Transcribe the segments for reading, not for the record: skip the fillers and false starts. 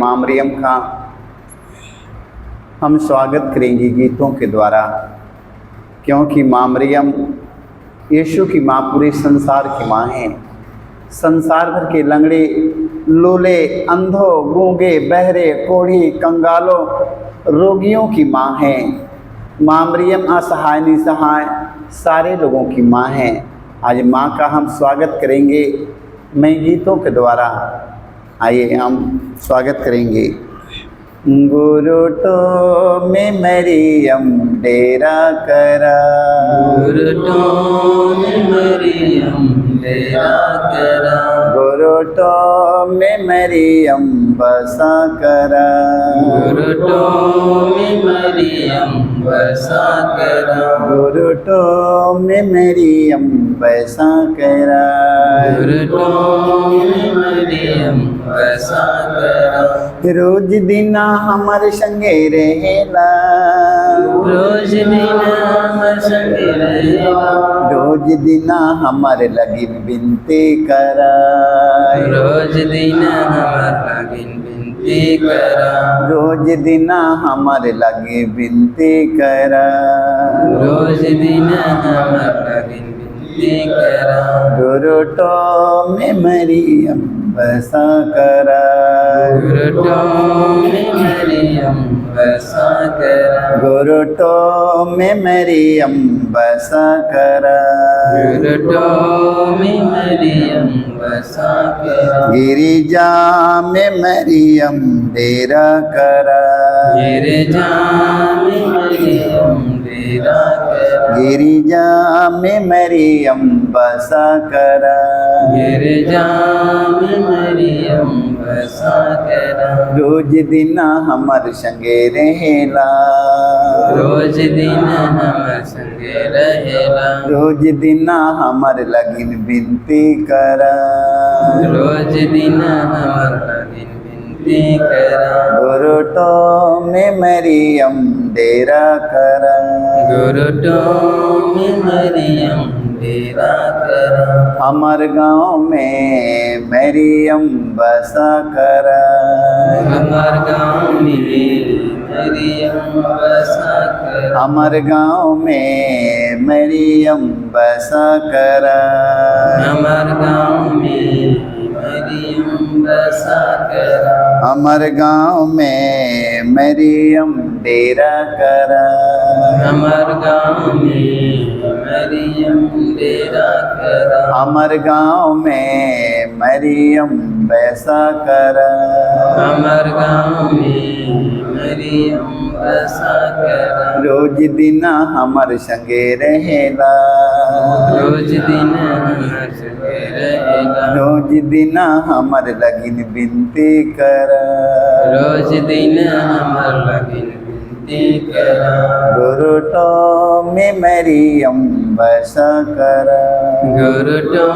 मामरियम का हम स्वागत करेंगे गीतों के द्वारा, क्योंकि मामरियम यीशु की माँ पूरे संसार की माँ है। संसार भर के लंगड़े, लूले, अंधों, गूंगे, बहरे, कोढ़ी, कंगालों, रोगियों की माँ है। मामरियम असहाय निसहाय सारे लोगों की माँ है। आज माँ का हम स्वागत करेंगे मैं गीतों के द्वारा। आइए हम स्वागत करेंगे। गुरुटो में मरियम डेरा करा, गुरुटो में मरियम डेरा करा, गुरुटो में मरियम बसा करा, गुरुटो में मरियम बसा करा, गुरुटो में मरियम बसा करा, गुरुटो में मरियम बसा करा। रोज दिना हमारे संगे रहेला, रोज दिन हमर संगे रहेला, रोज दिना हमारे लगी बिनती कराय, रोज दिन हमर लगिन बिनती करा, रोज दिना हमारे लगी बिनती कराय, रोज दिन हमर लगिन बिनती करा। गुरुटो में मरियम बसा कराय, गुरुटो में मरियम बसा करा, गुरुटो में मरियम बसा कराय, गुरुटो में मरियम बसा करा। गिरिजा में मरियम डेरा कराय, गिरिजा में मरियम डेरा करा, गिरिजा में मरियम बसा कराय, गिरिजा में मरियम बसा करा। रोज दिना हमर संगे रहेला, रोज दिन हमर संगे रहेला, रोज दिना हमर लगिन बिनती कराय, रोज दिन हमर लगिन बिनती करा। गुरुटो में मरियम डेरा कराय, गुरुटो में मरियम डेरा करा, हमर गाँव में मरियम बसा कराय, हमार गाँव में मरियम बसा करा, हमर गाँव में मरियम बसा कराय, हमार गाँव में मरियम बसा करा, हमर गाँव में मरियम डेरा कराय, हमार गाँव में मरियम डेरा करा, हमर गाँव में मरियम बसा कराय, हमार गाँव में मरियम बसा करा। रोज दिना हमर संगे रहेला, रोज दिन हमर संगे रहेला, रोज दिना हमर लगिन बिनती कराय, रोज दिन हमर लगिन बिनती करा। गुरुटो में मरियम बसा कराय, गुरुटो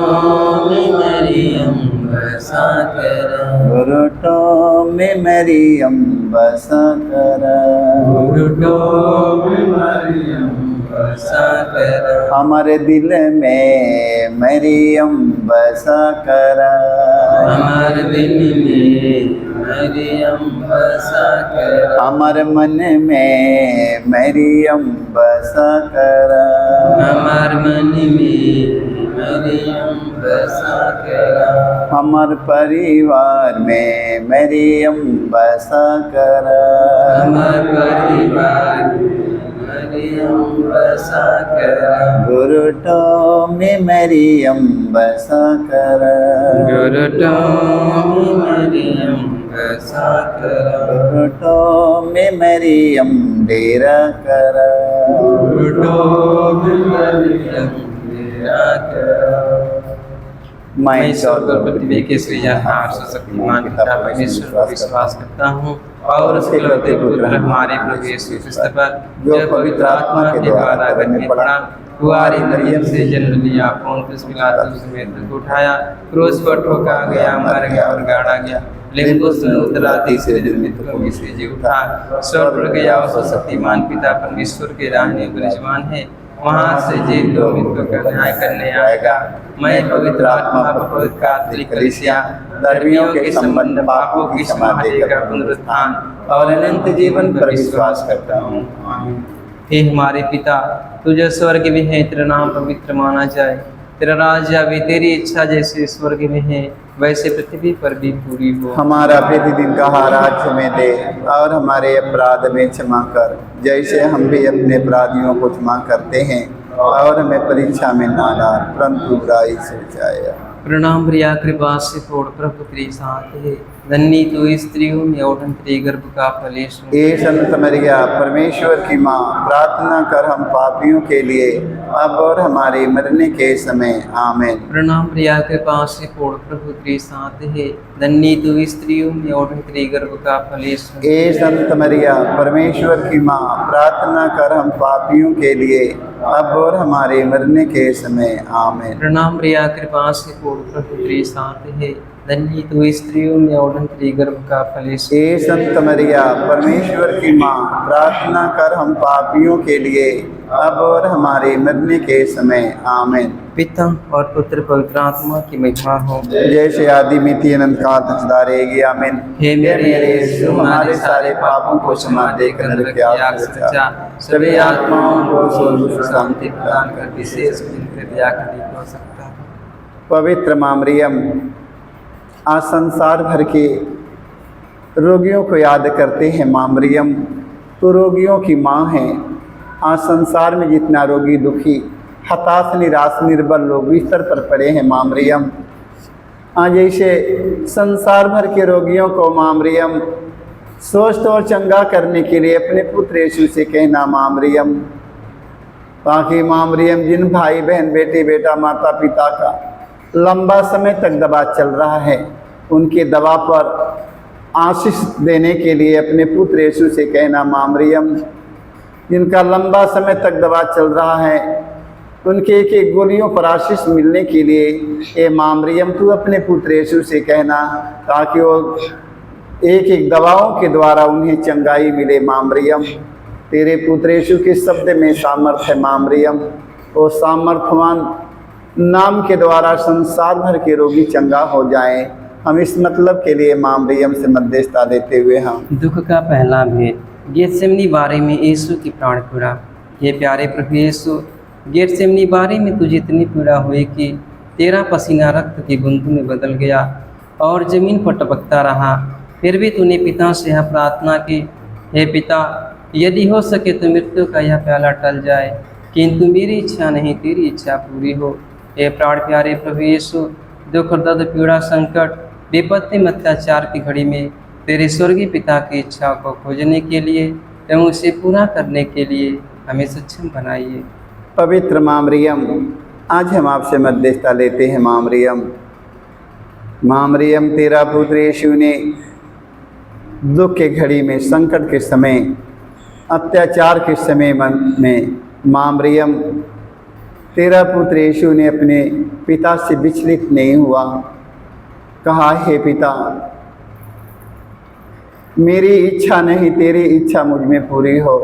में मरियम बसा करा, गुरुटो में मरियम बसा कराय, गुरुटो में मरियम बसा करा, हमारे दिल में मरियम बसा कराय, हमार दिल में मरियम बसा करा, हमारे मन में मरियम बसा कराय, हमार मन में मरियम बसा करा, हमार परिवार में मरियम बसा कराय, हमार परिवार में मरियम बसा करा, गुरुटो में मरियम बसा कराय, गुरुटो में मरियम बसा करा, गुरुटो में मरियम डेरा कराय, गुरुटो में मरियम डेरा करा। मैं ईश्वर पर पृथ्वी के सृजनहार सशक्तिमान पिता परमेश्वर पर विश्वास करता हूँ और उसके इकलौते पुत्र हमारे प्रभु यीशु क्रिस्त पर जो पवित्र आत्मा के द्वारा गर्भ पड़ा, कुंवारी मरियम से जन्म लिया, पोंतियुस पिलातुस से मृत्यु को उठाया, क्रूस पर ठोका गया, मर गया और गाड़ा गया, लेकिन उसने उत्तराधि से मृतकों से जी उठा, स्वर्ग पर गया और शक्तिमान पिता परमेश्वर के दाहिने विराजमान है। वहाँ से जीवित और मृत्यु का न्याय करने आएगा। मैं पवित्र आत्मा पवित्र कैथोलिक कलीसिया, धर्मियों के संबंध, पापों की क्षमा देकर पुनरुत्थान और अनंत जीवन पर विश्वास करता हूँ। आमीन। हे हमारे पिता, तुझे स्वर्ग में है, तेरा नाम पवित्र माना जाए, तेरा राज्य आवे, तेरी इच्छा जैसे स्वर्ग में है वैसे पृथ्वी पर भी पूरी हो। हमारा प्रतिदिन का आहार आज हमें दे, और हमारे अपराध में क्षमा कर, जैसे हम भी अपने अपराधियों को क्षमा करते हैं, और हमें परीक्षा में ना डाल, परंतु बुराई से बचाए। प्रणाम प्रिया, कृपा से पूर्ण प्रभु तेरे साथ है, धन्य तू स्त्रियों में और तेरे गर्भ का फल यीशु। हे संत मरिया, परमेश्वर की माँ, प्रार्थना कर हम पापियों के लिए, अब और हमारे मरने के समय। आमीन। प्रणाम प्रिया, कृपा से पूर्ण प्रभु तेरे साथ है, धन्य तू स्त्रियों में और तेरे गर्भ का फल यीशु। हे संत मरिया, परमेश्वर की माँ, प्रार्थना कर हम पापियों के लिए, अब और हमारे मरने के समय। आमीन। प्रणाम प्रिया, कृपा से पूर्ण प्रभु तेरे साथ है, धन्य तू स्त्रियों में और तेरे गर्भ का फल यीशु। हे संत मरिया, परमेश्वर की माँ, प्रार्थना कर हम पापियों के लिए, अब और हमारे मरने के समय। आमीन। पिता और पुत्र पवित्र आत्मा की महिमा हो, जैसे आदि में थी अनंत काल तक सदा रहेगी। आमीन। हे मेरे यीशु, हमारे सारे पापों को क्षमा देकर नरक की आग से बचा, सभी आत्माओं को स्वर्ग शांति प्रदान कर, विशेष हो सकता है। पवित्र माँ मरियम, आज संसार भर के रोगियों को याद करते हैं। माँ मरियम तो रोगियों की माँ है। आज संसार में जितना रोगी, दुखी, हताश, निराश, निर्बल लोग बिस्तर पर पड़े हैं, माँ मरियम आज ऐसे संसार भर के रोगियों को माँ मरियम स्वस्थ और चंगा करने के लिए अपने पुत्र यीशु से कहना। माँ मरियम, ताकि माँ मरियम जिन भाई बहन, बेटे बेटा, माता पिता का लंबा समय तक दवा चल रहा है, उनके दवा पर आशीष देने के लिए अपने पुत्र यीशु से कहना। माँ मरियम, जिनका लंबा समय तक दवा चल रहा है, उनके एक एक गोलियों पर आशीष मिलने के लिए ए माँ मरियम तू अपने पुत्र यीशु से कहना, ताकि वो एक एक दवाओं के द्वारा उन्हें चंगाई मिले। माँ मरियम, तेरे पुत्र यीशु के शब्द में सामर्थ्य है। माँ मरियम, वो सामर्थ्यवान नाम के द्वारा संसार भर के रोगी चंगा हो जाएं। हम इस मतलब के लिए माँ मरियम से मध्यस्थता देते हुए हम दुख का पहला भेद, गेतसेमनी बारे में यीशु की प्राण पीड़ा। ये प्यारे प्रभु यीशु, गेतसेमनी बारे में तुझे इतनी पीड़ा हुई कि तेरा पसीना रक्त की बूंदों में बदल गया और जमीन पर टपकता रहा। फिर भी तूने पिता से यह प्रार्थना की, हे पिता, यदि हो सके तो मृत्यु का यह प्याला टल जाए, किंतु मेरी इच्छा नहीं तेरी इच्छा पूरी हो। हे प्राण प्यारे प्रभु यीशु, दुख, दर्द, पीड़ा, संकट, विपत्ति में अत्याचार की घड़ी में तेरे स्वर्गीय पिता की इच्छा को खोजने के लिए एवं उसे पूरा करने के लिए हमें सक्षम बनाइए। पवित्र माँ मरियम, आज हम आपसे मध्यस्थता लेते हैं। माँ मरियम, माँ मरियम, तेरा पुत्र यीशु ने दुख के घड़ी में, संकट के समय, अत्याचार के समय में, माँ मरियम, तेरा पुत्र यीशु ने अपने पिता से विचलित नहीं हुआ। कहा, हे पिता, मेरी इच्छा नहीं तेरी इच्छा मुझ में पूरी हो।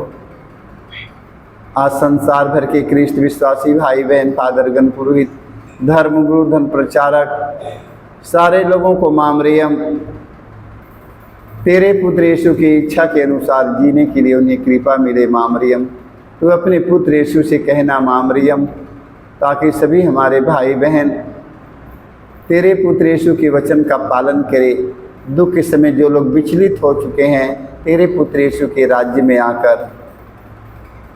आज संसार भर के ख्रिस्त विश्वासी भाई बहन, फादरगण, पुरोहित, धर्मगुरु, धर्म प्रचारक, सारे लोगों को माँ मरियम तेरे पुत्र यीशु की इच्छा के अनुसार जीने के लिए उन्हें कृपा मिले। माँ मरियम, तू अपने पुत्र यीशु से कहना। माँ मरियम, ताकि सभी हमारे भाई बहन तेरे पुत्र यीशु के वचन का पालन करें। दुख के समय जो लोग विचलित हो चुके हैं, तेरे पुत्र यीशु के राज्य में आकर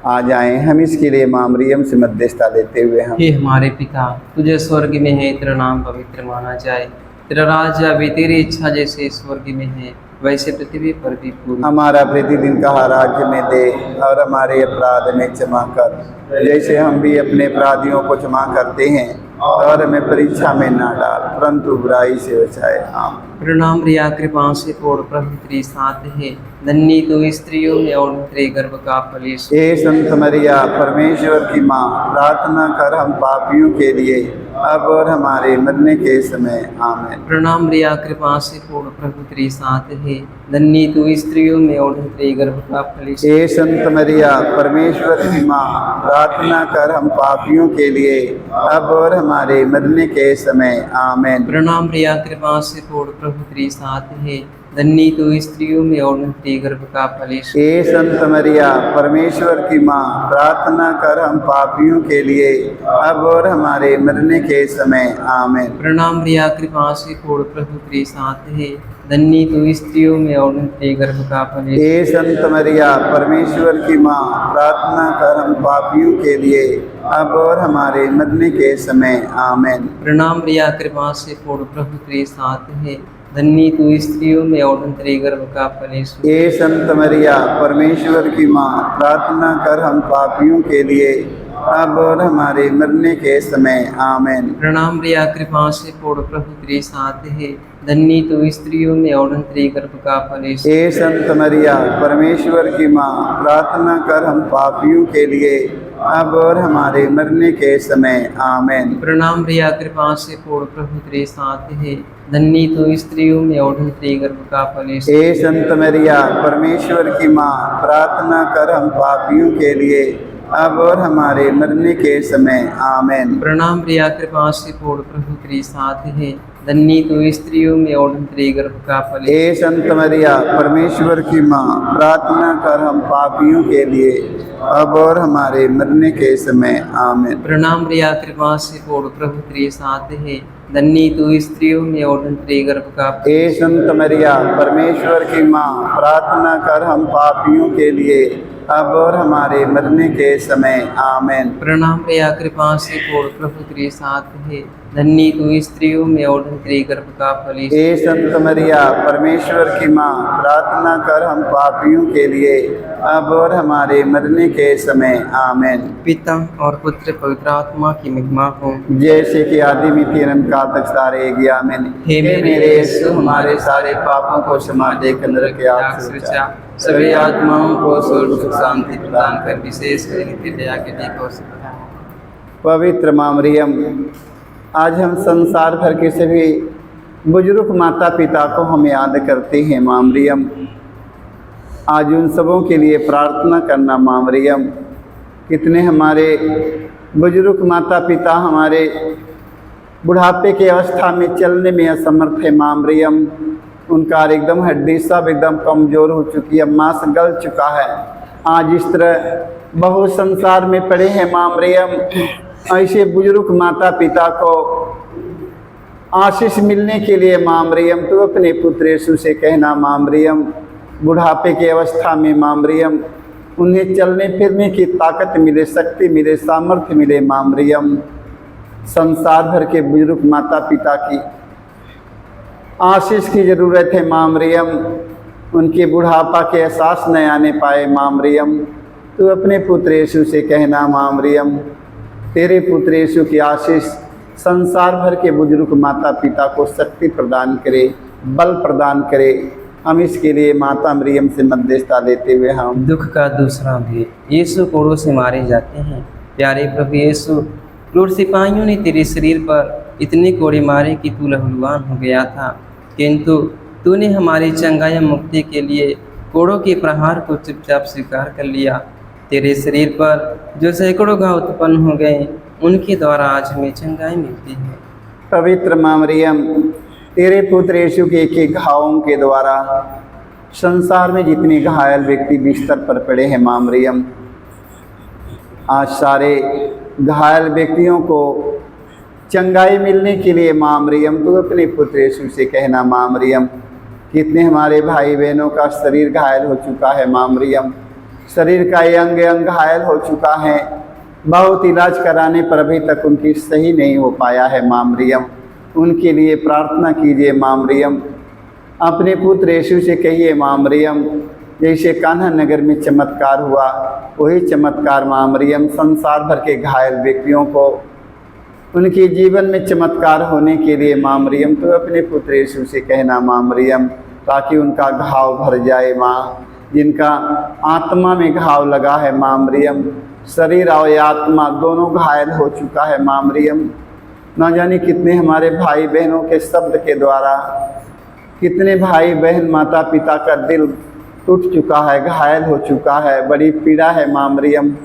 आ जाएं। हम इसके लिए माँ मरियम से मध्यस्थता लेते हुए हम हे हमारे पिता, तुझे स्वर्ग में है, तेरा नाम पवित्र माना जाए, तेरा राज्य आवे, तेरी इच्छा जैसे स्वर्ग में है वैसे पृथ्वी पर भी पूरी। हमारा प्रतिदिन का आहार आज हमें दे, और हमारे अपराध में क्षमा कर, जैसे हम भी अपने अपराधियों को क्षमा करते हैं, और हमें परीक्षा में ना डाल, परंतु बुराई से बचाए। आमीन। प्रणाम प्रिया, कृपा से पूर्ण प्रभु तेरे साथ है, धन्य तू स्त्रियों में और तेरे गर्भ का फल यीशु। हे संत मरिया, परमेश्वर की माँ, प्रार्थना कर हम पापियों के लिए, अब और हमारे मरने के समय आमीन। प्रणाम मरिया, कृपा से पूर्ण, प्रभु तेरे साथ है, धन्य तू स्त्रियों में और तेरे गर्भ का फल यीशु। हे संत मरिया, परमेश्वर की माँ, प्रार्थना कर हम पापियों के लिए अब और हमारे मरने के समय आमीन। प्रणाम मरिया, कृपा से पूर्ण, प्रभु तेरे साथ है, धन्य तू स्त्रियों में और तेरे गर्भ का फल यीशु। हे संत मरिया, परमेश्वर की माँ, प्रार्थना कर हम पापियों के लिए अब और हमारे मरने के समय आमीन। प्रणाम मरिया, कृपा से पूर्ण, प्रभु तेरे साथ है, धन्य तू स्त्रियों में और तेरे गर्भ का फल यीशु। हे संत मरिया, परमेश्वर की माँ, प्रार्थना कर हम पापियों के लिए अब और हमारे मरने के समय आमीन। प्रणाम मरिया, कृपा से पूर्ण, प्रभु तेरे साथ है, धन्य तू स्त्रियों में और तेरे गर्भ का फल यीशु। हे संत मरिया, परमेश्वर की माँ, प्रार्थना कर हम पापियों के लिए अब और हमारे मरने के समय आमीन। प्रणाम मरिया, कृपा से पूर्ण, प्रभु तेरे साथ है, धन्य तू स्त्रियों में और तेरे गर्भ का फल यीशु। हे संत मरिया, परमेश्वर की माँ, प्रार्थना कर हम पापियों के लिए अब और हमारे मरने के समय आमीन। प्रणाम मरिया, कृपा से पूर्ण, प्रभु तेरे साथ है, धन्य तू स्त्रियों में और तेरे गर्भ का फल यीशु। हे संत मरिया, परमेश्वर की माँ, प्रार्थना कर हम पापियों के लिए अब और हमारे मरने के समय आमीन। प्रणाम मरिया, कृपा से पूर्ण, प्रभु तेरे साथ है, धन्य तू स्त्रियों में और तेरे गर्भ का फल यीशु। हे संत मरिया, परमेश्वर की माँ, प्रार्थना कर हम पापियों के लिए अब और हमारे मरने के समय आमीन। प्रणाम मरिया, कृपा से पूर्ण, प्रभु तेरे साथ है, धन्य तू स्त्रियों में और तेरे गर्भ का फल। हे संत मरिया, परमेश्वर की माँ, प्रार्थना कर हम पापियों के लिए अब और हमारे मरने के समय आमीन। प्रणाम मरिया, कृपा से पूर्ण, प्रभु तेरे साथ है, धन्य तू स्त्रियों में और तेरे गर्भ का फल यीशु। हे संत मरिया, परमेश्वर की माँ, प्रार्थना कर हम पापियों के लिए अब और हमारे मरने के समय आमीन। पिता और पुत्र पवित्र आत्मा की महिमा हो। जैसे कि आदि में तीन का तक सारे गया आमीन। हे मेरे यीशु, हमारे सारे पापों को क्षमा देकर नरक के आग से बचा, सभी आत्माओं को स्वर्ग सुख शांति प्रदान कर, विशेष कर नित्य दया के लिए हो सकता है। पवित्र माँ मरियम, आज हम संसार भर के सभी बुजुर्ग माता पिता को हम याद करते हैं। माँ मरियम, आज उन सबों के लिए प्रार्थना करना। माँ मरियम, कितने हमारे बुजुर्ग माता पिता हमारे बुढ़ापे की अवस्था में चलने में असमर्थ है। माँ मरियम, उनका एकदम हड्डी सब एकदम कमज़ोर हो चुकी है, मांस गल चुका है। आज इस तरह बहुत संसार में पड़े हैं। माँ मरियम, ऐसे बुजुर्ग माता पिता को आशीष मिलने के लिए माँ मरियम, तो अपने पुत्र यीशु से कहना। माँ मरियम, बुढ़ापे की अवस्था में माँ मरियम, उन्हें चलने फिरने की ताकत मिले, शक्ति मिले, सामर्थ्य मिले। माँ मरियम, संसार भर के बुजुर्ग माता पिता की आशीष की ज़रूरत है। माँ मरियम, उनके बुढ़ापा के एहसास न आने पाए। माँ मरियम, तो अपने पुत्र यीशु से कहना। माँ मरियम, तेरे पुत्र यीशु की आशीष संसार भर के बुजुर्ग माता पिता को शक्ति प्रदान करे, बल प्रदान करे। हम इसके लिए माता मरियम से मध्यस्थता लेते हुए हम दुख का दूसरा भी, यीशु कोड़ों से मारे जाते हैं। प्यारे प्रभु यीशु, क्रूर सिपाहियों ने तेरे शरीर पर इतने कोड़े मारे कि तू लहूलुहान हो गया था, किंतु तूने हमारी चंगाई मुक्ति के लिए कोड़ों के प्रहार को चुपचाप स्वीकार कर लिया। तेरे शरीर पर जो सैकड़ों घाव उत्पन्न हो गए, उनके द्वारा आज हमें चंगाई मिलती है। पवित्र माँ मरियम, तेरे पुत्र यीशु के एक एक घावों के द्वारा संसार में जितने घायल व्यक्ति बिस्तर पर पड़े हैं, माँ मरियम, आज सारे घायल व्यक्तियों को चंगाई मिलने के लिए माँ मरियम, तो अपने पुत्र यीशु से कहना। माँ मरियम, कितने हमारे भाई बहनों का शरीर घायल हो चुका है। माँ मरियम, शरीर का अंग अंग घायल हो चुका है, बहुत इलाज कराने पर अभी तक उनकी सही नहीं हो पाया है। माँ मरियम, उनके लिए प्रार्थना कीजिए। माँ मरियम, अपने पुत्र यीशु से कहिए। माँ मरियम, जैसे कान्हा नगर में चमत्कार हुआ, वही चमत्कार माँ मरियम संसार भर के घायल व्यक्तियों को उनके जीवन में चमत्कार होने के लिए माँ मरियम, तो अपने पुत्र यीशु से कहना। माँ मरियम, ताकि उनका घाव भर जाए। माँ, जिनका आत्मा में घाव लगा है माँ मरियम, शरीर और आत्मा दोनों घायल हो चुका है। माँ मरियम, ना जाने कितने हमारे भाई बहनों के शब्द के द्वारा कितने भाई बहन माता पिता का दिल टूट चुका है, घायल हो चुका है, बड़ी पीड़ा है। माँ मरियम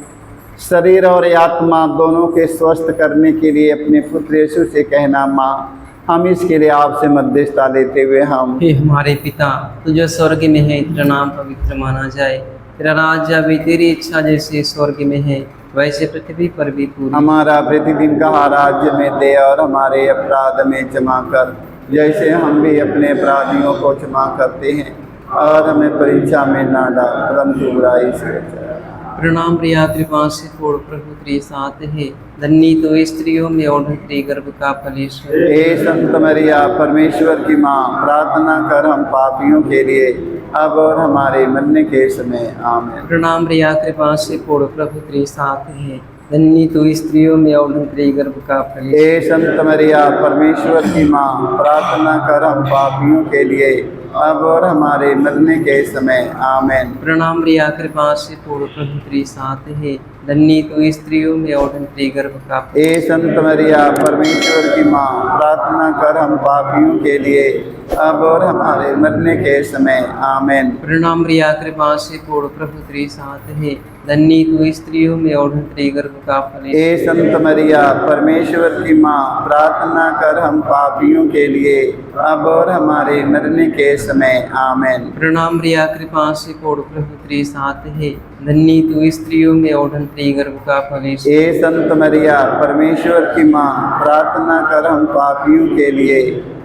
शरीर और आत्मा दोनों के स्वस्थ करने के लिए अपने पुत्र यीशु से कहना, माँ हम इसके लिए आपसे मध्यस्थता लेते हुए हम हे हमारे पिता, तू जो स्वर्ग में है, तेरा नाम पवित्र माना जाए, तेरा राज्य भी, तेरी इच्छा जैसे स्वर्ग में है वैसे पृथ्वी पर भी पूरी। हमारा प्रतिदिन का राज्य में दे और हमारे अपराध में क्षमा कर, जैसे हम भी अपने अपराधियों को क्षमा करते हैं, और हमें परीक्षा में ना डाल परंतु बुराई से बचा। प्रणाम प्रिया, कृपा से पूर्ण प्रभु तेरे साथ है, धन्य तो स्त्रियों में और तेरे गर्भ का फल यीशु। हे संत मरिया परमेश्वर की माँ, प्रार्थना कर हम पापियों के लिए अब और हमारे मरने के समय आमीन। प्रणाम प्रिया, कृपा से पूर्ण प्रभु तेरे साथ है, धन्य तो स्त्रियों में और तेरे गर्भ का फल यीशु। हे संत मरिया परमेश्वर की माँ, प्रार्थना कर हम पापियों के लिए अब और हमारे मरने के समय आमीन। प्रणाम प्रिया, कृपा से पूर्ण प्रभु तेरे साथ है, धन्य तो स्त्रियों में और तेरे गर्भ का फल। हे संत मरिया परमेश्वर की माँ, प्रार्थना कर हम पापियों के लिए अब और हमारे मरने के समय आमीन। प्रणाम प्रिया, कृपा से पूर्ण प्रभु तेरे साथ है, धन्य तो स्त्रियों में और तेरे गर्भ का फल यीशु। हे संत मरिया परमेश्वर की माँ, प्रार्थना कर हम पापियों के लिए अब और हमारे मरने के समय आमीन। प्रणाम प्रिया, कृपा से पूर्ण प्रभु तेरे साथ है, धन्य तो स्त्रियों में और तेरे गर्भ का फल यीशु। हे संत मरिया परमेश्वर की माँ, प्रार्थना कर हम पापियों के लिए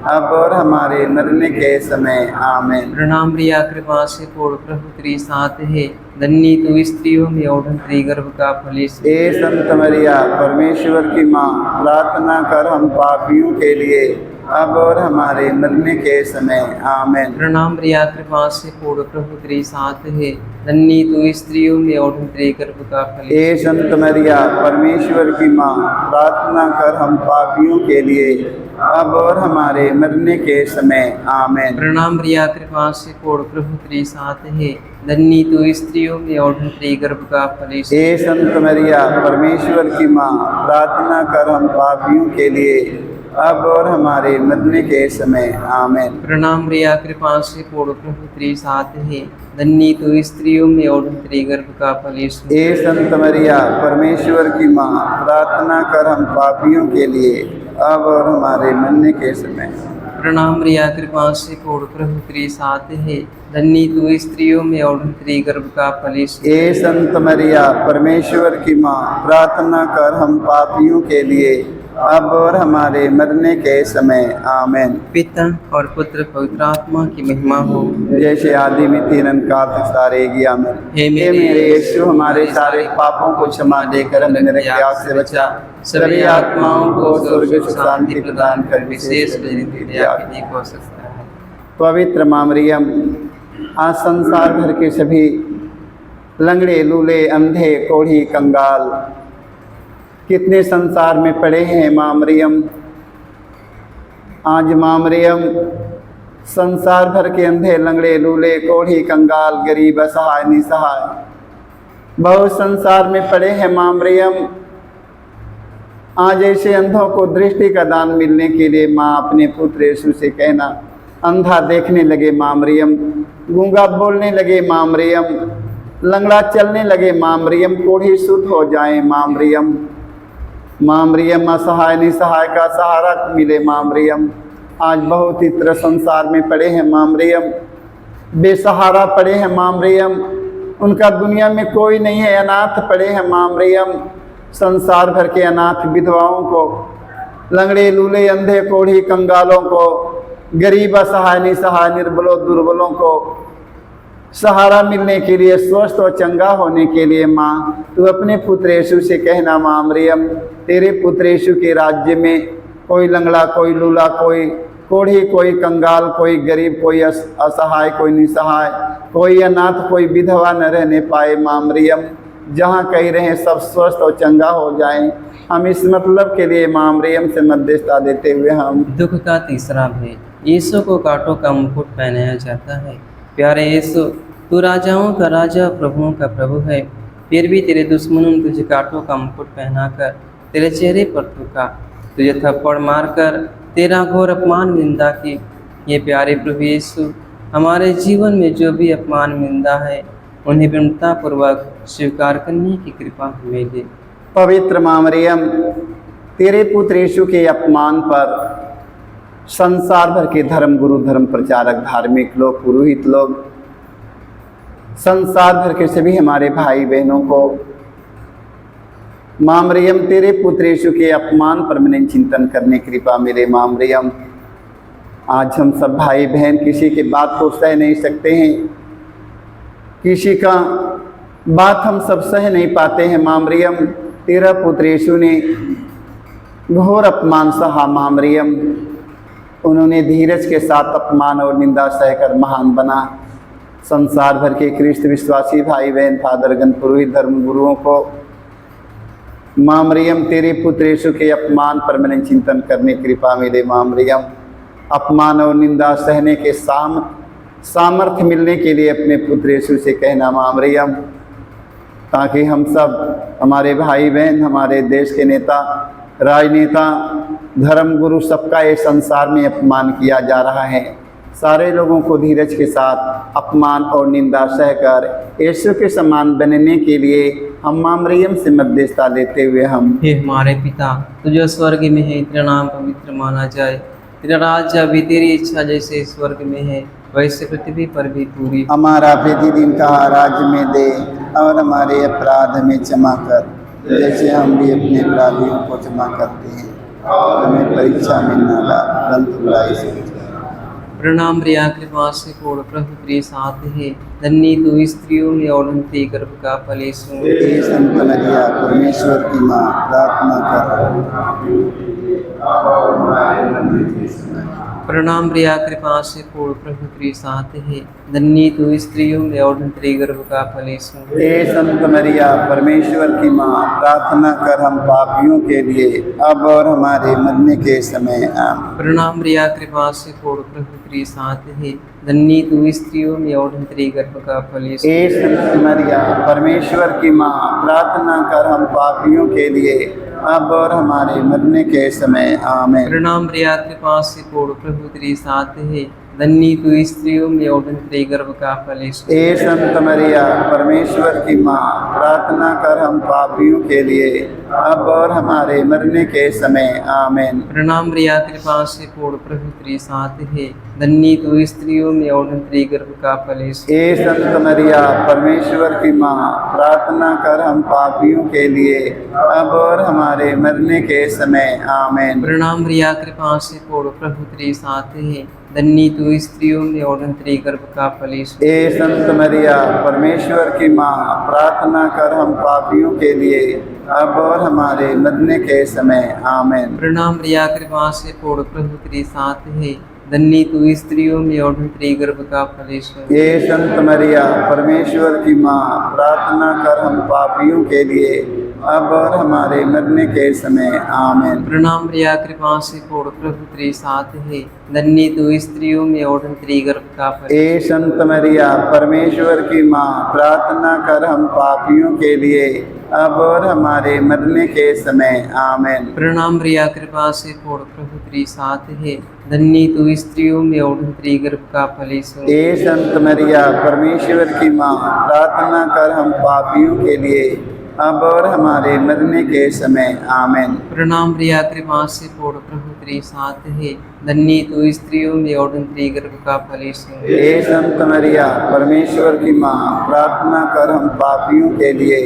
अब और हमारे मरने के समय आमीन। प्रणाम प्रिया, कृपा से पूर्ण प्रभु तेरे साथ है, धन्य तो स्त्रियों में और तेरे गर्भ का फल यीशु। हे संत मरिया परमेश्वर की माँ, प्रार्थना कर हम पापियों के लिए अब और हमारे मरने के समय आमीन। प्रणाम प्रिया, कृपा से पूर्ण प्रभु तेरे साथ है, धन्य तो स्त्रियों में और तेरे गर्भ का फल यीशु। हे संत मरिया परमेश्वर की माँ, प्रार्थना कर हम पापियों के लिए अब और हमारे मरने के समय आमीन। प्रणाम प्रिया, कृपा से पूर्ण प्रभु तेरे साथ है, धन्य तो स्त्रियों में और तेरे गर्भ का फल यीशु। हे संत मरिया परमेश्वर की माँ, प्रार्थना कर हम पापियों के लिए अब और हमारे मरने के समय आमीन। प्रणाम प्रिया, कृपा से पूर्ण प्रभु तेरे साथ है, धन्य तो स्त्रियों में और तेरे गर्भ का फल यीशु। हे संत मरिया परमेश्वर की माँ, प्रार्थना कर हम पापियों के लिए अब और हमारे मरने के समय। प्रणाम प्रिया, कृपा से पूर्ण प्रभु तेरे साथ है, धन्य तो स्त्रियों में और तेरे गर्भ का फल यीशु। हे संत मरिया परमेश्वर की माँ, प्रार्थना कर हम पापियों के लिए अब और हमारे मरने के समय आमीन। पिता और पुत्र पवित्र आत्मा की महिमा हो, जैसे आदि में थी अनंत तक सारेगी आमीन। हे हे मेरे यीशु, हमारे सारे पापों को क्षमा देकर हमें नरक की आग से बचा, सभी आत्माओं को स्वर्ग सुख शांति प्रदान कर, विशेष दया हो सकता है। पवित्र माँ मरियम, आज संसार भर के सभी लंगड़े लूले अंधे कोढ़ी कंगाल कितने संसार में पड़े हैं माँ मरियम, आज माँ मरियम संसार भर के अंधे लंगड़े लूले कोढ़ी कंगाल गरीब असहाय निसहाय बहुत संसार में पड़े हैं माँ मरियम। आज ऐसे अंधों को दृष्टि का दान मिलने के लिए माँ अपने पुत्र यीशु से कहना, अंधा देखने लगे माँ मरियम, गूंगा बोलने लगे माँ मरियम, लंगड़ा चलने लगे माँ मरियम, कोढ़ी शुद्ध हो जाए माँ मरियम। माँ मरियम असहाय निसहाय का सहारा मिले माँ मरियम। आज बहुत ही तरह संसार में पड़े हैं माँ मरियम, बेसहारा पड़े हैं माँ मरियम, उनका दुनिया में कोई नहीं है, अनाथ पड़े हैं माँ मरियम। संसार भर के अनाथ विधवाओं को, लंगड़े लूले अंधे कोढ़ी कंगालों को, गरीब असहाय निसहाय निर्बलों दुर्बलों को सहारा मिलने के लिए, स्वस्थ और चंगा होने के लिए माँ तू अपने पुत्र यीशु से कहना, माँ मरियम तेरे पुत्र यीशु के राज्य में कोई लंगड़ा, कोई लूला, कोई कोढ़ी, कोई कंगाल, कोई गरीब, कोई असहाय, कोई निसहाय, कोई अनाथ, कोई विधवा न रहने पाए माँ मरियम। जहाँ कहीं रहें सब स्वस्थ और चंगा हो जाएं। हम इस मतलब के लिए माँ मरियम से मध्यस्थता देते हुए हम दुख का तीसरा भेद, यीशु को कांटों का मुकुट पहनाया जाता है। प्यारे यीशु, तू राजाओं का राजा, प्रभुओं का प्रभु है, फिर भी तेरे दुश्मनों ने तुझे कांटों का मुकुट पहनाकर तेरे चेहरे पर थूका। तुझे थप्पड़ मारकर तेरा घोर अपमान निंदा की। ये प्यारे प्रभु यीशु, हमारे जीवन में जो भी अपमान निंदा है उन्हें विनम्रतापूर्वक स्वीकार करने की कृपा हमें दे। पवित्र माँ मरियम, तेरे पुत्र यीशु के अपमान पर संसार भर के धर्म गुरु, धर्म प्रचारक, धार्मिक लोग, पुरोहित लोग, संसार भर के सभी हमारे भाई बहनों को माँ मरियम तेरे पुत्र यीशु के अपमान पर मैंने चिंतन करने की कृपा मिले। माँ मरियम, आज हम सब भाई बहन किसी की बात को सह नहीं सकते हैं, किसी का बात हम सब सह नहीं पाते हैं। माँ मरियम, तेरा पुत्र यीशु ने घोर अपमान सहा। माँ मरियम, उन्होंने धीरज के साथ अपमान और निंदा सहकर महान बना। संसार भर के ख्रिस्त विश्वासी भाई बहन, फादरगण, पुरोहित, धर्म गुरुओं को माँ मरियम तेरे पुत्र यीशु के अपमान पर मैंने चिंतन करने की कृपा मिले। माँ मरियम, अपमान और निंदा सहने के सामर्थ्य मिलने के लिए अपने पुत्र यीशु से कहना माँ मरियम, ताकि हम सब, हमारे भाई बहन, हमारे देश के नेता, राजनेता, धर्म गुरु, सबका ये संसार में अपमान किया जा रहा है। सारे लोगों को धीरज के साथ अपमान और निंदा सहकर यीशु के समान बनने के लिए हम माँ मरियम से मध्यस्थता लेते हुए हम, हे हमारे पिता, तुझे स्वर्ग में है, तेरा नाम पवित्र माना जाए, तेरा राज्य अभी तेरी इच्छा जैसे स्वर्ग में है वैसे पृथ्वी पर भी पूरी। हमारा प्रतिदिन का राज्य में दे और हमारे अपराध में क्षमा कर, जैसे हम भी अपने अपराधियों को क्षमा करते हैं, और हमें परीक्षा में न ला, परंतु बुराई से बचा। प्रणाम प्रिया, कृपा से पूर्ण, प्रभु तेरे साथ है, धन्य तू स्त्रियों में और तेरे गर्भ का फल यीशु। हे संत मरिया, परमेश्वर की माँ, प्रार्थना कर। प्रणाम प्रिया, कृपा से पूर्ण, प्रभु तेरे साथ है, धन्य तू स्त्रियों में और तेरे गर्भ का फल यीशु। हे संत मरिया, परमेश्वर की माँ, प्रार्थना कर हम पापियों के लिए, अब और हमारे मरने के समय आमीन। प्रणाम प्रिया, कृपा से पूर्ण, प्रभु तेरे साथ है, धन्य तू स्त्रियों में और तेरे गर्भ का फल यीशु। हे संत मरिया, परमेश्वर की माँ, प्रार्थना कर हम पापियों के लिए, अब और हमारे मरने के समय आमीन। प्रणाम प्रिया, कृपा से पूर्ण, प्रभु तेरे साथ है, धन्य तू स्त्रियों में और तेरे गर्भ का फल यीशु। हे संत मरिया, परमेश्वर की माँ, प्रार्थना कर हम पापियों के लिए, अब और हमारे मरने के समय आमीन। प्रणाम प्रिया, कृपा से पूर्ण, प्रभु तेरे साथ है, धन्य तू स्त्रियों में और तेरे गर्भ का फल यीशु। हे संत मरिया, परमेश्वर की माँ, प्रार्थना कर हम पापियों के लिए, अब और हमारे मरने के समय आमीन। प्रणाम प्रिया, कृपा से पूर्ण, प्रभु तेरे साथ है, धन्य तू स्त्रियों में और तेरे गर्भ का फल यीशु। हे संत मरिया, परमेश्वर की माँ, प्रार्थना कर हम पापियों के लिए, अब और हमारे मरने के समय आमीन। प्रणाम प्रिया, कृपा से पूर्ण, प्रभु तेरे साथ है, धन्य तू स्त्रियों में और तेरे गर्भ का फल यीशु। हे संत मरिया, परमेश्वर की माँ, प्रार्थना कर हम पापियों के लिए, अब और हमारे मरने के समय आमीन। प्रणाम प्रिया, कृपा से पूर्ण, प्रभु तेरे साथ है, धन्य तू स्त्रियों में और तेरे गर्भ का फल। हे संत मरिया, परमेश्वर की माँ, प्रार्थना कर हम पापियों के लिए, अब और हमारे मरने के समय आमीन। प्रणाम प्रिया, कृपा से पूर्ण, प्रभु तेरे साथ है, धन्य तू स्त्रियों में और तेरे गर्भ का फल यीशु। हे संत मरिया, परमेश्वर की माँ, प्रार्थना कर हम पापियों के लिए, अब और हमारे मरने के समय आमीन। प्रणाम प्रिया, कृपा से पूर्ण, प्रभु तेरे साथ है, धन्य तू स्त्रियों में और तेरे गर्भ का फल यीशु। हे संत मरिया, परमेश्वर की माँ, प्रार्थना कर हम पापियों के लिए,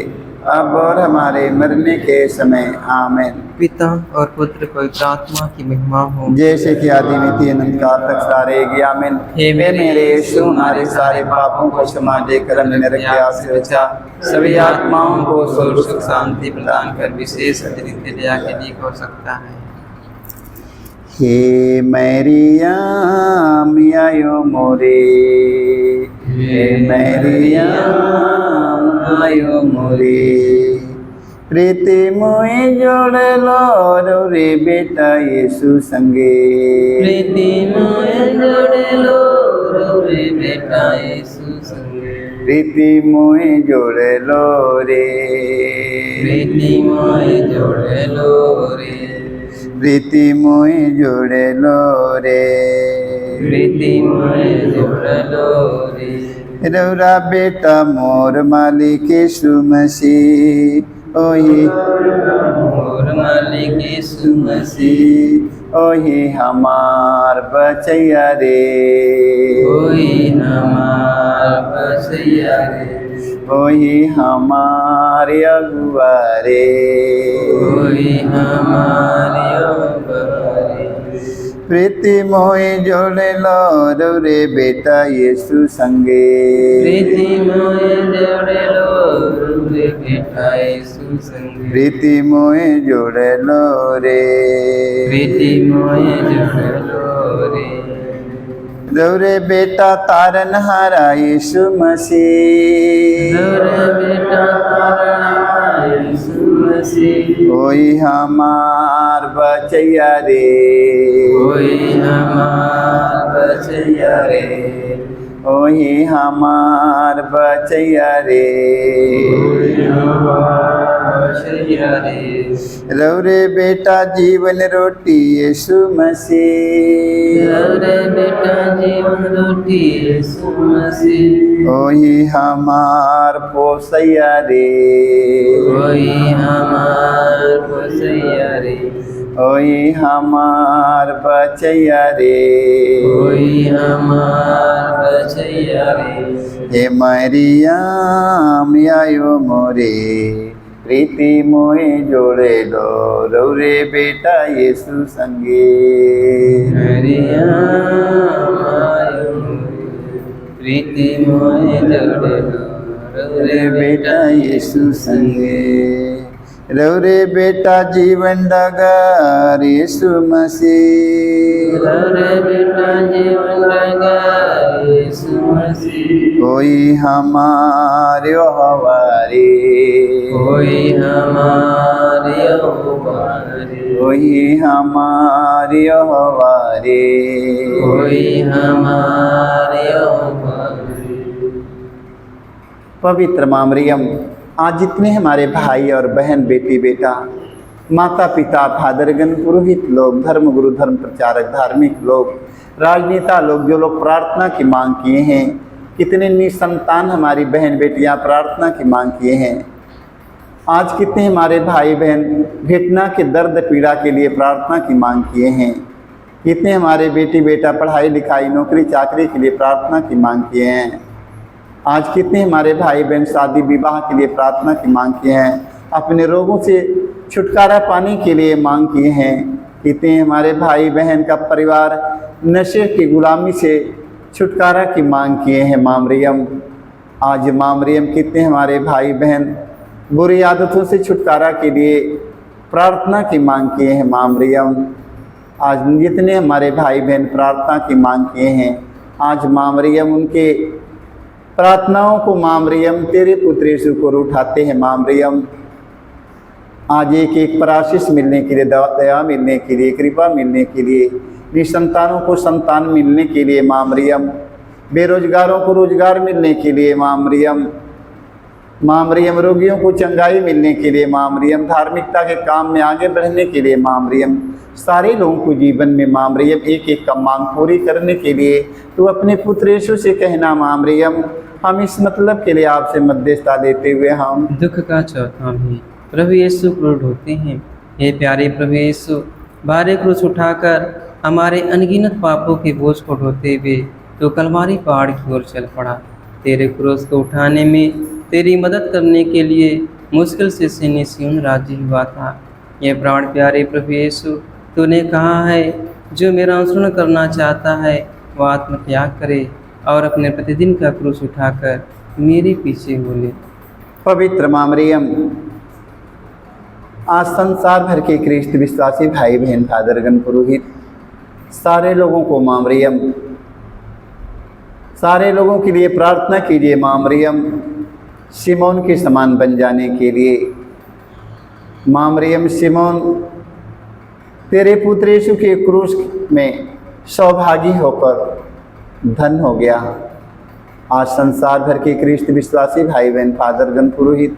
अब और हमारे मरने के समय आमीन। पिता और पुत्र पवित्र आत्मा की महिमा हो, जैसे कि आदि में थी, अनंत काल तक सारे आमीन। हे मेरे यीशु, हमारे सारे पापों को क्षमा देकर हमें नरक के आग से बचा, सभी आत्माओं को स्वर्ग सुख शांति प्रदान कर, विशेष अतिरिक्त दया के लिए हो सकता है। हे मरियम आयो मोरे, हे मरियम आयो मोरे, प्रीति मोए जोड़लो रे बेटा यीशु संगे, प्रीति मोए जोड़लो रे बेटा यीशु संगे, प्रीति मोए जोड़लो रे, प्रीति मोए जोड़लो रे, प्रीति मोए जोड़े लो रे प्रीति मोए जोड़लो रे रौरा बेटा मोर मालिक यीशु मसीह ओही मोर मालिक यीशु मसीह ओही हमार बचैया रे कोई हमार बसैया रे ओही हमार अगुआ रे कोई हमारे बरे प्रीति मोए जोड़े लो रे बेटा यीशु संगे प्रीति मोए जोड़े लो रे बेटा यीशु संगे प्रीति मोए जोड़े लो रे प्रीति मोए जोड़े लो रे रे बेटा तारन हारा यीशु मसीह रे बेटा तारा यीशु मसीह कोई हमार बचैया रे कोई हमार बचैया रे ओही हमार बचैया रे कोई हमार बचैया रे रे बेटा जीवन रोटी यीशु मसीह रे बेटा जीवन रोटी यीशु मसीह ओही हमार पोसैया रे कोई हमार बसैया रे ओही हमार बचैया रे कोई हमार बचैया रे हे मरियम आयो मोरे प्रीति मोए जोड़े लो रे बेटा यीशु संगे प्रीति मोए जोड़े लो रे बेटा यीशु संगे रे बेटा जीवन डगर यीशु मसीह रे बेटा जीवन लगा यीशु मसीह कोई हमारे हवारे कोई हमारे हमारे कोई हमारे हवारे कोई हमारे हमारे पवित्र माँ मरियम आज जितने हमारे भाई और बहन बेटी बेटा माता पिता फादरगण पुरोहित लोग धर्म गुरु धर्म प्रचारक धार्मिक लोग राजनेता लोग जो लोग प्रार्थना की मांग किए हैं कितने निसंतान हमारी बहन बेटियां प्रार्थना की मांग किए हैं आज कितने हमारे भाई बहन घटना के दर्द पीड़ा के लिए प्रार्थना की मांग किए हैं कितने हमारे बेटी बेटा पढ़ाई लिखाई नौकरी चाकरी के लिए प्रार्थना की मांग किए हैं आज कितने हमारे भाई बहन शादी विवाह के लिए प्रार्थना की मांग किए हैं अपने रोगों से छुटकारा पाने के लिए मांग किए हैं कितने हमारे भाई बहन का परिवार नशे की गुलामी से छुटकारा की मांग किए हैं माँ मरियम आज माँ मरियम कितने हमारे भाई बहन बुरी आदतों से छुटकारा के लिए प्रार्थना की मांग किए हैं माँ मरियम आज जितने हमारे भाई बहन प्रार्थना की मांग किए हैं आज माँ मरियम उनके प्रार्थनाओं को माँ मरियम तेरे पुत्र यीशु को उठाते हैं माँ मरियम आज एक एक पराशीष मिलने के लिए दया मिलने के लिए कृपा मिलने के लिए निसंतानों को संतान मिलने के लिए माँ मरियम बेरोजगारों को रोजगार मिलने के लिए माँ मरियम रोगियों को चंगाई मिलने के लिए माँ मरियम धार्मिकता के काम में आगे बढ़ने के लिए माँ मरियम सारे लोगों को जीवन में माँ मरियम एक एक का मांग पूरी करने के लिए तू अपने पुत्र यीशु से कहना माँ मरियम हम इस मतलब के लिए आपसे मध्यस्थता देते हुए हम दुख का चौथा भी प्रभु यीशु क्रूर होते हैं। हे प्यारे प्रभु यीशु भारी क्रूस उठाकर हमारे अनगिनत पापों के बोझ को ढोते हुए तो कलवारी पहाड़ की ओर चल पड़ा। तेरे क्रूस को उठाने में तेरी मदद करने के लिए मुश्किल से सीने सियून राजी हुआ था। ये प्राण प्यारे प्रभु यीशु तूने कहा है जो मेरा अनुसरण करना चाहता है वह आत्मत्याग करे और अपने प्रतिदिन का क्रूस उठाकर मेरे पीछे हो ले। पवित्र माँ मरियम आज संसार भर के ख्रिस्त विश्वासी भाई बहन फादरगण पुरोहित सारे लोगों को माँ मरियम सारे लोगों के लिए प्रार्थना कीजिए माँ मरियम शिमोन के समान बन जाने के लिए। माँ मरियम शिमोन तेरे पुत्र यीशु के क्रूस में सौभागी होकर धन हो गया। आज संसार भर के ख्रिस्त विश्वासी भाई बहन फादरगण पुरोहित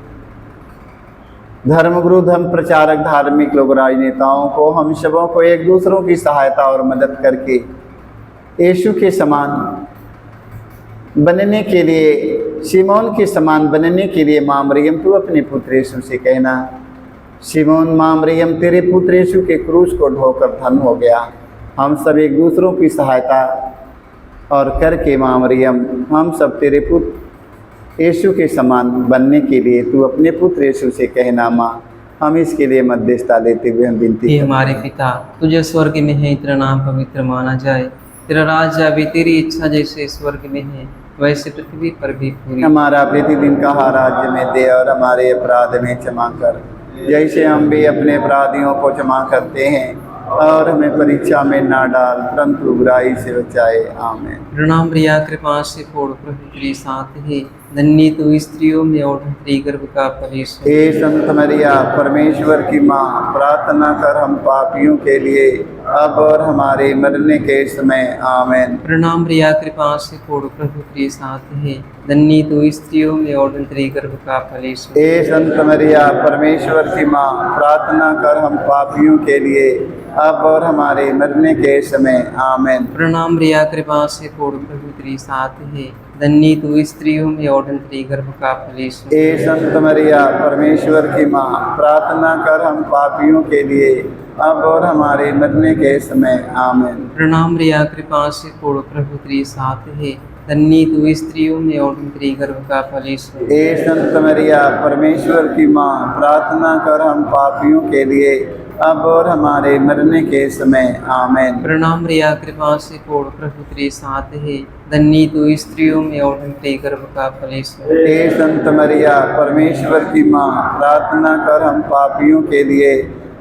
धर्मगुरु, धर्म प्रचारक, धार्मिक लोग, राजनेताओं को, हम सबों को एक दूसरों की सहायता और मदद करके यीशु के समान बनने के लिए, शिमोन के समान बनने के लिए माँ मरियम तू अपने पुत्र यीशु से कहना, शिमोन माँ मरियम तेरे पुत्र यीशु के क्रूस को ढोकर धन हो गया। हम सब एक दूसरों की सहायता और करके माँ मरियम हम सब तेरे पुत्र यीशु के समान बनने के लिए तू अपने पुत्र यीशु से कहना माँ। हम इसके लिए मध्यस्थता लेते हुए हम विनती हे हमारे पिता, तुझे स्वर्ग में है, तेरा नाम पवित्र माना जाए, तेरा राज्य आवे, तेरी इच्छा जैसे स्वर्ग में है वैसे पृथ्वी पर भी पूरी। हमारा प्रतिदिन का आहार आज में दे और हमारे अपराध में क्षमा कर जैसे हम भी अपने अपराधियों को क्षमा करते हैं, और हमें परीक्षा में ना डाल परंतु बुराई से बचाए। आमीन। प्रणाम प्रिया, कृपा से पूर्ण प्रभु तेरे साथ है, धन्य तू स्त्रियों में और तेरे गर्भ का फल यीशु। हे संत मरिया परमेश्वर की माँ, प्रार्थना कर हम पापियों के लिए अब और हमारे मरने के समय। आमीन। प्रणाम प्रिया, कृपा से पूर्ण प्रभु तेरे साथ है, धन्य तू स्त्रियों में और तेरे गर्भ का फल यीशु। हे संत मरिया परमेश्वर की माँ, प्रार्थना कर हम पापियों के लिए अब और हमारे मरने के समय। आमीन। प्रणाम प्रिया, कृपा से पूर्ण प्रभु तेरे साथ है, धन्य तू स्त्रियों में और तेरे गर्भ का फल यीशु। हे संत मरिया परमेश्वर की माँ, प्रार्थना कर हम पापियों के लिए अब और हमारे मरने के समय। आमीन। प्रणाम प्रिया, कृपा से पूर्ण प्रभु तेरे साथ है, धन्य तू स्त्रियों में और तेरे गर्भ का फल यीशु। हे संत मरिया परमेश्वर की माँ, प्रार्थना कर हम पापियों के लिए अब और हमारे मरने के समय। आमीन। प्रणाम प्रिया, कृपा से पूर्ण प्रभु तेरे साथ है, धन्य तू स्त्रियों में और तेरे गर्भ का फल यीशु। हे संत मरिया परमेश्वर की माँ, प्रार्थना कर हम पापियों के लिए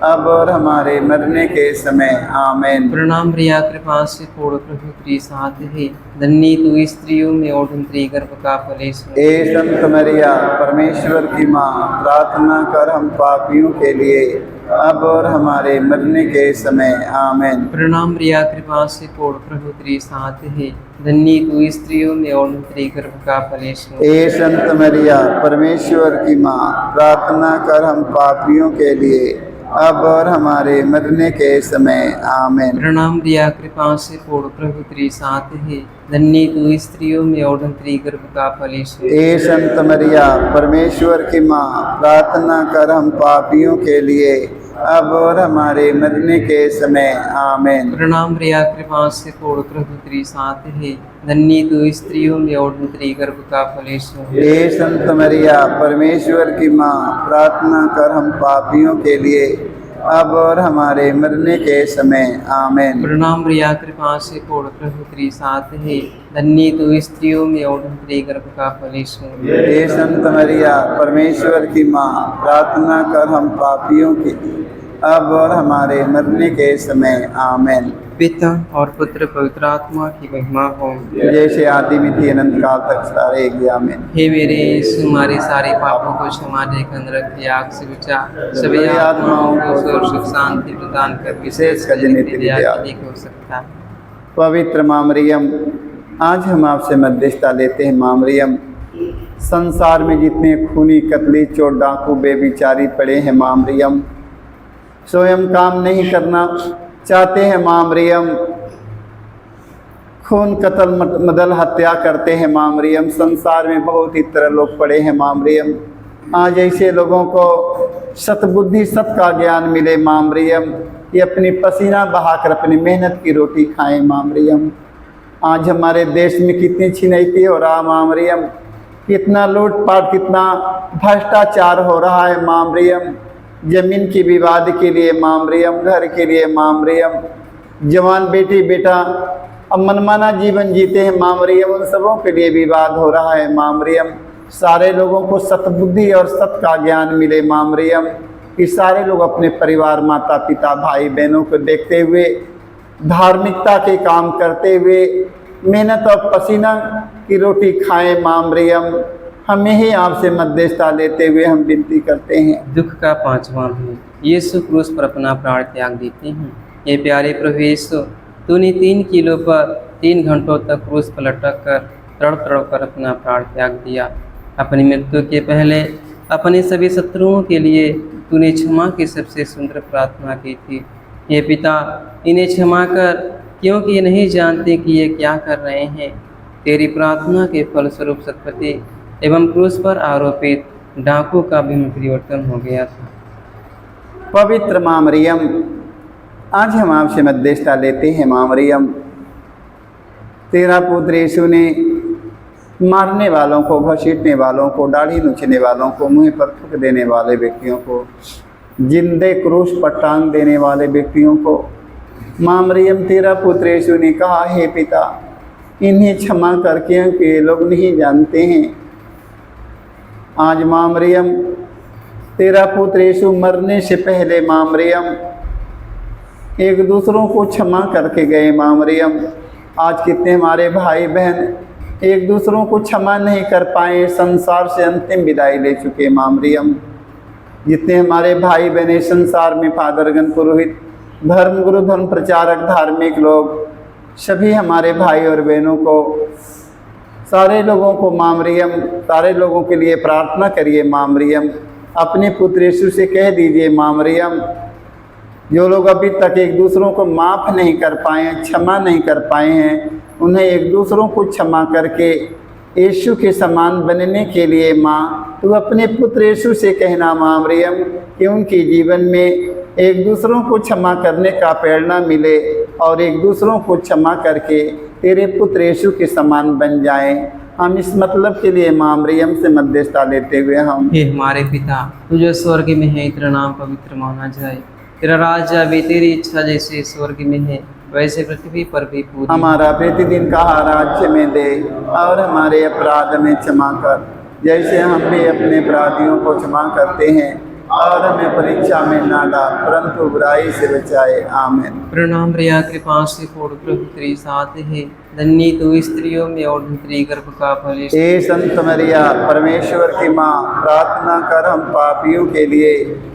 अब और हमारे मरने के समय। आमीन। प्रणाम प्रिया, कृपा से पूर्ण प्रभु तेरे साथ है, धन्य तू स्त्रियों में और तेरे गर्भ का फल यीशु। हे संत मरिया परमेश्वर की माँ, प्रार्थना कर हम पापियों के लिए अब और हमारे मरने के समय। आमीन। प्रणाम प्रिया, कृपा से पूर्ण प्रभु तेरे साथ है, धन्य तू स्त्रियों में और तेरे गर्भ का फल यीशु। हे संत मरिया परमेश्वर की माँ, प्रार्थना कर हम पापियों के लिए अब और हमारे मरने के समय। आमीन। प्रणाम प्रिया, कृपा से पूर्ण प्रभु तेरे साथ है, धन्य तू स्त्रियों में और तेरे गर्भ का फल यीशु। हे संत मरिया परमेश्वर की माँ, प्रार्थना कर हम पापियों के लिए अब और हमारे मरने के समय। आमीन। प्रणाम प्रिया, कृपा से पूर्ण प्रभु तेरे साथ है, धन्य तू स्त्रियों में और तेरे गर्भ का फल यीशु। हे संत मरिया परमेश्वर की माँ, प्रार्थना कर हम पापियों के लिए अब और हमारे मरने के समय। आमीन। प्रणाम प्रिया, कृपा से पूर्ण प्रभु तेरे साथ है, धन्य तू स्त्रियों में और तेरे गर्भ का फल यीशु। हे संत मरिया परमेश्वर की माँ, प्रार्थना कर हम पापियों के अब और हमारे मरने के समय। आमीन। पिता और पुत्र पवित्र आत्मा की महिमा हो, जैसे आदि में थी अनंत काल तक सारे। आमीन। हे मेरे यीशु, हमारे सारे पापों को क्षमा देकर नरक की आग से बचा, सभी आत्माओं को स्वर्ग सुख शांति प्रदान कर, विशेष कर जिन्हें तेरी दया की हो सकता है। पवित्र माँ मरियम, आज हम आपसे मध्यस्थता लेते हैं। माँ मरियम, संसार में जितने खूनी, कतली, चोर, डाकू, बेविचारी पड़े हैं माँ मरियम, स्वयं काम नहीं करना चाहते हैं माँ मरियम, खून, कत्ल, मदल, हत्या करते हैं माँ मरियम। संसार में बहुत ही तरह लोग पड़े हैं माँ मरियम। आज ऐसे लोगों को सतबुद्धि, सत का ज्ञान मिले माँ मरियम, ये अपनी पसीना बहाकर अपनी मेहनत की रोटी खाएं माँ मरियम। आज हमारे देश में कितनी छिनैती हो रहा माँ मरियम, कितना लूटपाट, कितना भ्रष्टाचार हो रहा है माँ मरियम। जमीन की विवाद के लिए माँ मरियम, घर के लिए माँ मरियम, जवान बेटी बेटा अब मनमाना जीवन जीते हैं माँ मरियम, उन सबों के लिए विवाद हो रहा है माँ मरियम। सारे लोगों को सतबुद्धि और सत का ज्ञान मिले माँ मरियम, कि सारे लोग अपने परिवार, माता पिता, भाई बहनों को देखते हुए, धार्मिकता के काम करते हुए, मेहनत और पसीना की रोटी खाएं माँ मरियम। हमें ही आपसे मध्यस्थता लेते हुए हम विनती करते हैं। दुख का पांचवा भी, यीशु क्रूस पर अपना प्राण त्याग देते हैं। ये प्यारे प्रभु यीशु, तूने 3 किलो पर 3 घंटों तक क्रूस पर लटक कर तड़प तड़प कर अपना प्राण त्याग दिया। अपनी मृत्यु के पहले अपने सभी शत्रुओं के लिए तूने क्षमा की सबसे सुंदर प्रार्थना की थी। हे पिता, इन्हें क्षमा कर, क्योंकि ये नहीं जानते कि ये क्या कर रहे हैं। तेरी प्रार्थना के फलस्वरूप सतपति एवं क्रूस पर आरोपित डाकू का भी परिवर्तन हो गया था। पवित्र माँ मरियम, आज हम आपसे मध्यस्थता लेते हैं। माँ मरियम, तेरा पुत्र यीशु ने मारने वालों को, घसीटने वालों को, दाढ़ी नोचने वालों को, मुंह पर थूक देने वाले व्यक्तियों को, जिंदे क्रूस पर टांग देने वाले व्यक्तियों को, माँ मरियम, तेरा पुत्र यीशु ने कहा, हे पिता, इन्हें क्षमा कर, क्योंकि ये लोग नहीं जानते हैं। आज माँ मरियम, तेरा पुत्र यीशु मरने से पहले माँ मरियम एक दूसरों को क्षमा करके गए। माँ मरियम, आज कितने हमारे भाई बहन एक दूसरों को क्षमा नहीं कर पाए, संसार से अंतिम विदाई ले चुके। माँ मरियम, जितने हमारे भाई बहने संसार में फादरगण, पुरोहित, धर्मगुरु, धर्म प्रचारक, धार्मिक लोग, सभी हमारे भाई और बहनों को, सारे लोगों को माँ मरियम, सारे लोगों के लिए प्रार्थना करिए। माँ मरियम, अपने पुत्र यीशु से कह दीजिए, माँ मरियम, जो लोग अभी तक एक दूसरों को माफ़ नहीं कर पाए हैं, क्षमा नहीं कर पाए हैं, उन्हें एक दूसरों को क्षमा करके यीशु के समान बनने के लिए माँ, तू अपने पुत्र यीशु से कहना माँ मरियम, कि उनके जीवन में एक दूसरों को क्षमा करने का प्रेरणा मिले और एक दूसरों को क्षमा करके तेरे पुत्र यीशु के समान बन जाएं। हम इस मतलब के लिए माँ मरियम से मध्यस्थता लेते हुए हम, हे हमारे पिता, तू जो स्वर्ग में है, तेरा नाम पवित्र माना जाए, तेरा राज्य आवे, तेरी इच्छा जैसे स्वर्ग में है वैसे पृथ्वी पर भी पूरी। हमारा प्रतिदिन का आहार में दे और हमारे अपराध में क्षमा कर, जैसे हम भी अपने अपराधियों को क्षमा करते हैं, और हमें परीक्षा में ना डाल, परंतु बुराई से बचाए। आमीन। प्रणाम रिया, कृपा से पूर्ण, प्रभु तेरे साथ है, धन्य तू स्त्रियों में और धन्य गर्भ का फल। हे संत मरिया, परमेश्वर की माँ, प्रार्थना कर हम पापियों के लिए,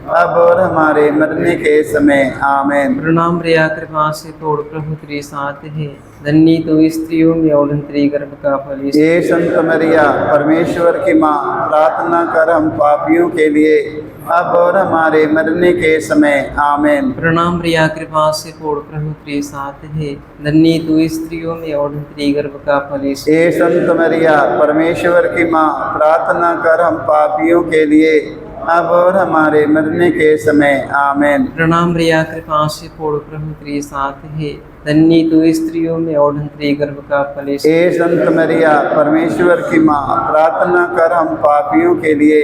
अब और हमारे मरने के समय। आमीन। प्रणाम रिया, कृपा से पूर्ण, प्रभु तेरे साथ है, धन्य तू स्त्रियों में और धन्य गर्भ का फल। हे संत मरिया, परमेश्वर की माँ, प्रार्थना कर हम पापियों के लिए, अब और हमारे मरने के समय। आमीन। प्रणाम रिया, कृपा से पूर्ण, प्रभु तेरे साथ है, धन्य तू स्त्रियों में और धन्य गर्भ का फल। हे संत मरिया, परमेश्वर की माँ, प्रार्थना कर हम पापियों के लिए, अब और हमारे मरने के समय। आमीन। प्रणाम रिया, कृपा से पूर्ण, प्रभु तेरे साथ है, धन्य तू स्त्रियों में और धन्य गर्भ का फल। हे संत मरिया, परमेश्वर की माँ, प्रार्थना कर हम पापियों के लिए,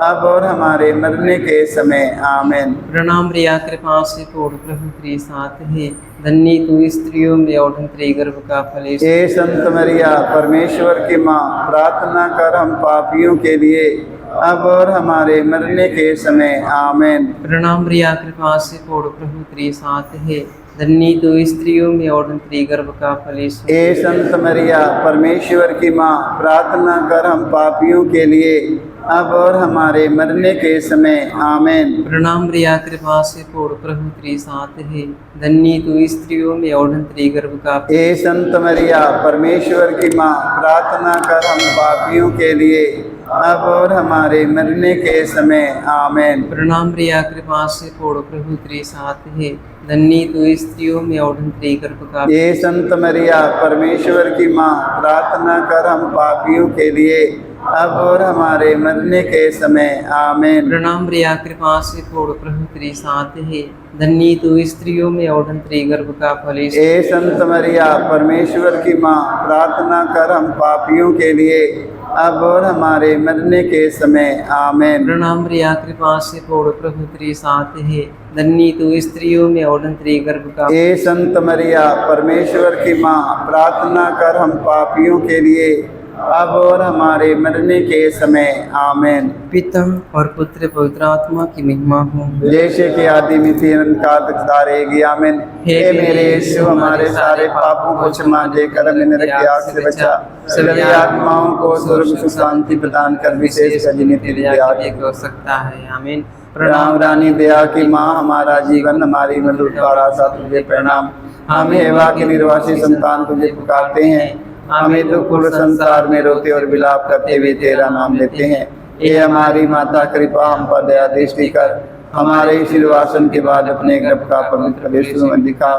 अब और हमारे मरने के समय। आमीन। प्रणाम रिया, कृपा से पूर्ण, प्रभु तेरे साथ है, धन्य तू स्त्रियों में और धन्य गर्भ का फल। हे संत मरिया, परमेश्वर की माँ, प्रार्थना कर हम पापियों के लिए, अब और हमारे मरने के समय। आमीन। प्रणाम रिया, कृपा से पूर्ण, प्रभु तेरे साथ है, धन्य तू स्त्रियों में और धन्य गर्भ का फल। हे संत मरिया, परमेश्वर की माँ, प्रार्थना कर हम पापियों के लिए, अब और हमारे मरने के समय। आमीन। प्रणाम रिया, कृपा से पूर्ण, प्रभु तेरे साथ है, धन्य तू स्त्रियों में और धन्य गर्भ का फल। हे संत मरिया, परमेश्वर की माँ, प्रार्थना कर हम पापियों के लिए, अब और हमारे मरने के समय। आमीन। प्रणाम रिया, कृपा से पूर्ण, प्रभु तेरे साथ है, धन्य तू स्त्रियों में और धन्य गर्भ का फल। हे संत मरिया, परमेश्वर की माँ, प्रार्थना कर हम पापियों के लिए, अब और हमारे मरने के समय। आमीन। प्रणाम रिया, कृपा से पूर्ण, प्रभु तेरे साथ है, धन्य तू स्त्रियों में और धन्य गर्भ का फल। हे संत मरिया, परमेश्वर की माँ, प्रार्थना कर हम पापियों के लिए, अब और हमारे मरने के समय। आमीन। प्रणाम रिया, कृपा से पूर्ण, प्रभु तेरे साथ है, धन्य तू स्त्रियों में और धन्य गर्भ का। हे संत मरिया, परमेश्वर की माँ, प्रार्थना कर हम पापियों के लिए, अब और हमारे मरने के समय। आमीन। पिता और पुत्र पवित्र आत्मा की महिमा हो, जैसे कि आदि में थी, अनंत काल तक सदा रहेगी। आमीन। हे मेरे यीशु, हमारे सारे पापों को क्षमा देकर हमें नरक की आग से बचा, सभी आत्माओं को स्वर्ग सुख शांति प्रदान कर, विशेष कर जिन्हें तेरी दया की हो सकता है। आमीन। प्रणाम रानी दया की माँ, हमारा जीवन, हमारी मधुर आशा तुझे प्रणाम। हम हेवा के निर्वासी संतान तुझे पुकारते हैं, हमें दुखपूर्ण संसार में रोते और विलाप करते हुए तेरा नाम लेते हैं। हे हमारी माता, कृपा हम पर दया दृष्टि कर, हमारे सिरवासन के बाद अपने गर्भ का पवित्र विष्णु में दिखा।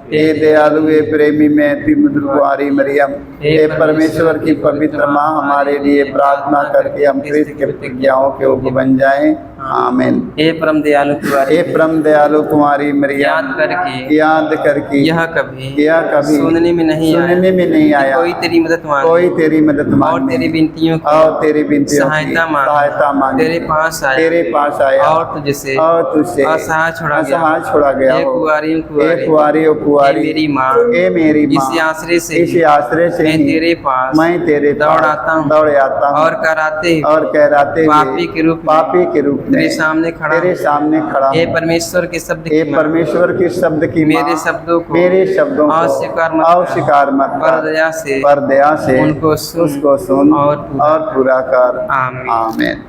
हे दयालु, हे प्रेमी में अति मधुर कुंवारी मरियम, हे परमेश्वर की पवित्र माँ, हमारे लिए प्रार्थना करके हम कृष्ण के प्रतिज्ञाओं के उपयुक्त बन जाएं। आमीन। हे परम दयालु कुंवारी, हे परम दयालु कुंवारी मरियम, याद करके यह कभी सुनने में नहीं आया कोई तेरी मदद मांगे, कोई तेरी मदद और मांगे तेरी विनतियों की और तेरी विनतियों की सहायता मांगे, तेरे पास आया और तुझसे असहाय छोड़ा गया हे हो। कुंवारी हे कुंवारी ओ कुंवारी, हे मेरी माँ, हे मेरी माँ, इसी आश्रय से मैं ही तेरे पास दौड़ आता हूँ और कराते पापी के रूप में तेरे सामने खड़ा हे परमेश्वर के शब्द की माँ, मेरे शब्दों को अस्वीकार मत कर, पर दया से उनको सुन और पूरा कर। आमीन।